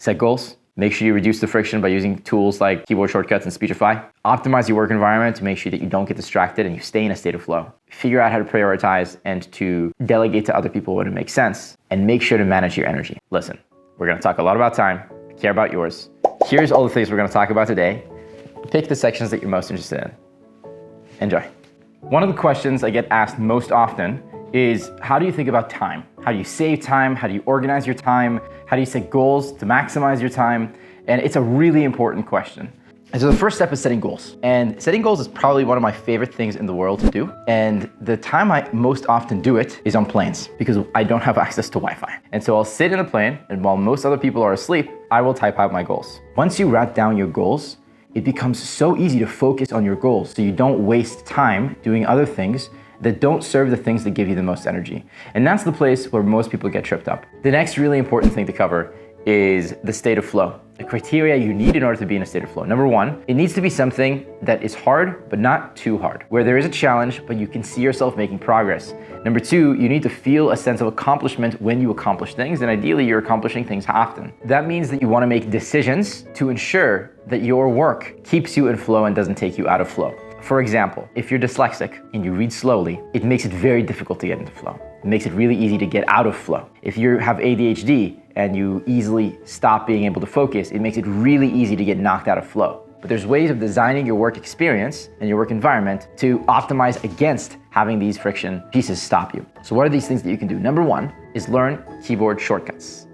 Set goals. Make sure you reduce the friction by using tools like keyboard shortcuts and Speechify. Optimize your work environment to make sure that you don't get distracted and you stay in a state of flow. Figure out how to prioritize and to delegate to other people when it makes sense. And make sure to manage your energy. Listen, we're going to talk a lot about time. I care about yours. Here's all the things we're going to talk about today. Pick the sections that you're most interested in. Enjoy. One of the questions I get asked most often is, how do you think about time? How do you save time? How do you organize your time? How do you set goals to maximize your time? And it's a really important question. And so the first step is setting goals. And setting goals is probably one of my favorite things in the world to do. And the time I most often do it is on planes because I don't have access to Wi-Fi. And so I'll sit in a plane, and while most other people are asleep, I will type out my goals. Once you write down your goals, it becomes so easy to focus on your goals so you don't waste time doing other things that don't serve the things that give you the most energy. And that's the place where most people get tripped up. The next really important thing to cover is the state of flow. The criteria you need in order to be in a state of flow. Number one, it needs to be something that is hard, but not too hard, where there is a challenge, but you can see yourself making progress. Number two, you need to feel a sense of accomplishment when you accomplish things, and ideally you're accomplishing things often. That means that you want to make decisions to ensure that your work keeps you in flow and doesn't take you out of flow. For example, if you're dyslexic and you read slowly, it makes it very difficult to get into flow. It makes it really easy to get out of flow. If you have ADHD and you easily stop being able to focus, it makes it really easy to get knocked out of flow. But there's ways of designing your work experience and your work environment to optimize against having these friction pieces stop you. So what are these things that you can do? Number one is learn keyboard shortcuts.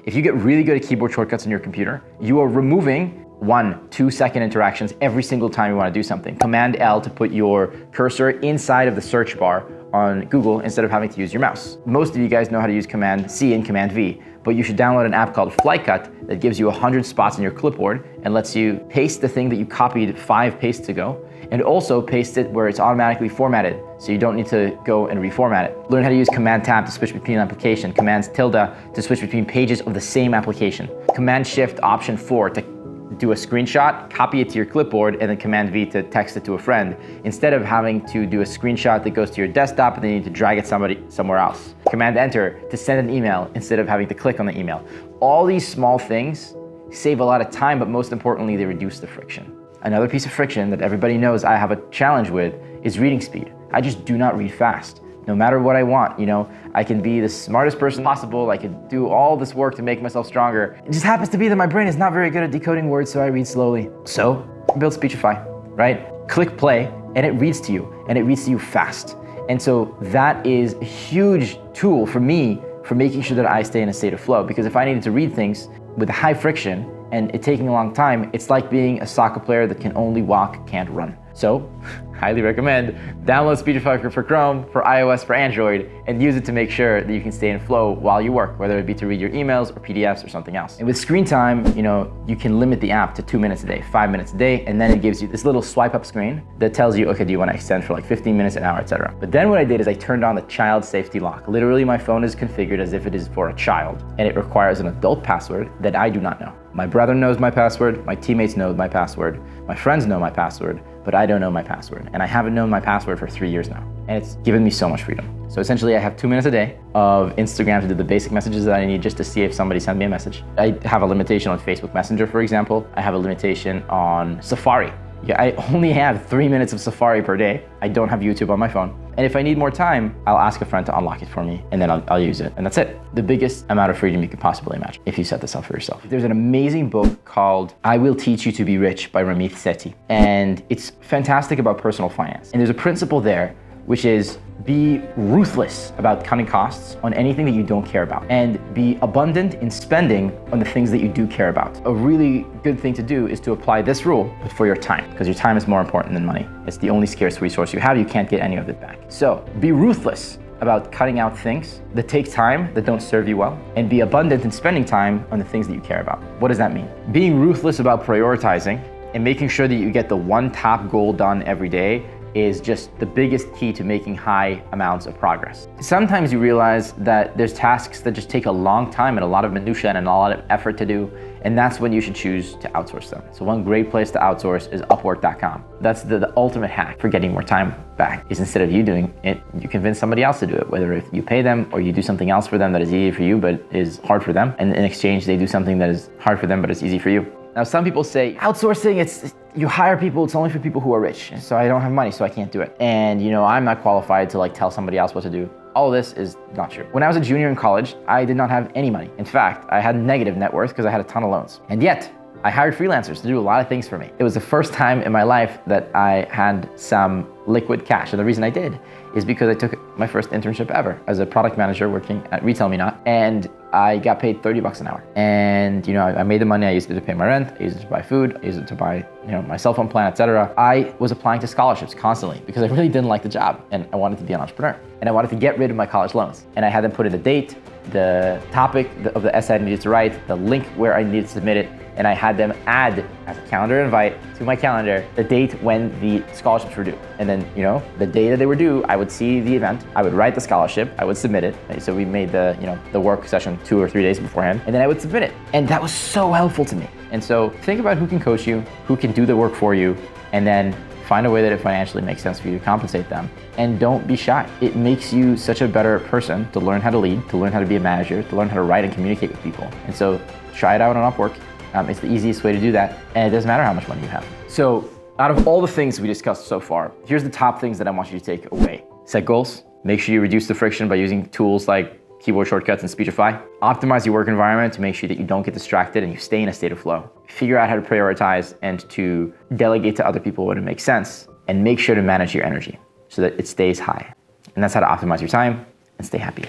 If you get really good at keyboard shortcuts on your computer, you are removing 1-2 second interactions every single time you want to do something. Command L to put your cursor inside of the search bar on Google instead of having to use your mouse. Most of you guys know how to use Command C and Command V, but you should download an app called Flycut that gives you 100 spots on your clipboard and lets you paste the thing that you copied 5 pastes ago, and also paste it where it's automatically formatted, so you don't need to go and reformat it. Learn how to use Command Tab to switch between an application, Command tilde to switch between pages of the same application, Command Shift Option 4 to do a screenshot, copy it to your clipboard, and then Command V to text it to a friend, instead of having to do a screenshot that goes to your desktop and then you need to drag it somewhere else. Command Enter to send an email instead of having to click on the email. All these small things save a lot of time, but most importantly, they reduce the friction. Another piece of friction that everybody knows I have a challenge with is reading speed. I just do not read fast. No matter what I want, I can be the smartest person possible. I could do all this work to make myself stronger. It just happens to be that my brain is not very good at decoding words, so I read slowly. So, build Speechify, right? Click play, and it reads to you, and it reads to you fast. And so that is a huge tool for me for making sure that I stay in a state of flow. Because if I needed to read things with high friction and it taking a long time, it's like being a soccer player that can only walk, can't run. So, highly recommend download Speechify for Chrome, for iOS, for Android, and use it to make sure that you can stay in flow while you work, whether it be to read your emails or PDFs or something else. And with screen time, you can limit the app to 2 minutes a day, 5 minutes a day, and then it gives you this little swipe up screen that tells you, okay, do you want to extend for like 15 minutes, an hour, etc. But then what I did is I turned on the child safety lock. Literally, my phone is configured as if it is for a child, and it requires an adult password that I do not know. My brother knows my password, my teammates know my password, my friends know my password, but I don't know my password. And I haven't known my password for 3 years now. And it's given me so much freedom. So essentially I have 2 minutes a day of Instagram to do the basic messages that I need just to see if somebody sent me a message. I have a limitation on Facebook Messenger, for example. I have a limitation on Safari. Yeah, I only have 3 minutes of Safari per day. I don't have YouTube on my phone. And if I need more time, I'll ask a friend to unlock it for me, and then I'll use it. And that's it. The biggest amount of freedom you could possibly imagine if you set this up for yourself. There's an amazing book called I Will Teach You to Be Rich by Ramit Sethi. And it's fantastic about personal finance. And there's a principle there, which is be ruthless about cutting costs on anything that you don't care about, and be abundant in spending on the things that you do care about. A really good thing to do is to apply this rule, but for your time, because your time is more important than money. It's the only scarce resource you have. You can't get any of it back. So be ruthless about cutting out things that take time, that don't serve you well, and be abundant in spending time on the things that you care about. What does that mean? Being ruthless about prioritizing and making sure that you get the one top goal done every day is just the biggest key to making high amounts of progress. Sometimes you realize that there's tasks that just take a long time and a lot of minutia and a lot of effort to do, and that's when you should choose to outsource them. So one great place to outsource is Upwork.com. That's the ultimate hack for getting more time back, is instead of you doing it, you convince somebody else to do it, whether if you pay them or you do something else for them that is easy for you but is hard for them, and in exchange they do something that is hard for them but is easy for you. Now some people say outsourcing, you hire people, it's only for people who are rich. So I don't have money, so I can't do it. And I'm not qualified to tell somebody else what to do. All of this is not true. When I was a junior in college, I did not have any money. In fact, I had negative net worth because I had a ton of loans. And yet, I hired freelancers to do a lot of things for me. It was the first time in my life that I had some liquid cash. And the reason I did is because I took my first internship ever as a product manager working at Retail Me Not, and I got paid $30 an hour. And I made the money, I used it to pay my rent, I used it to buy food, I used it to buy my cell phone plan, etc. I was applying to scholarships constantly because I really didn't like the job and I wanted to be an entrepreneur. And I wanted to get rid of my college loans. And I had them put in the date, the topic of the essay I needed to write, the link where I needed to submit it, and I had them add as a calendar invite to my calendar the date when the scholarships were due. And then, the day that they were due, I would see the event, I would write the scholarship, I would submit it. Right? So we made the work session 2 or 3 days beforehand, and then I would submit it. And that was so helpful to me. And so think about who can coach you, who can do the work for you, and then find a way that it financially makes sense for you to compensate them. And don't be shy. It makes you such a better person to learn how to lead, to learn how to be a manager, to learn how to write and communicate with people. And so try it out on Upwork. It's the easiest way to do that, and it doesn't matter how much money you have. So out of all the things we discussed so far, here's the top things that I want you to take away. Set goals. Make sure you reduce the friction by using tools like keyboard shortcuts and Speechify. Optimize your work environment to make sure that you don't get distracted and you stay in a state of flow. Figure out how to prioritize and to delegate to other people when it makes sense, and make sure to manage your energy so that it stays high. And that's how to optimize your time and stay happy.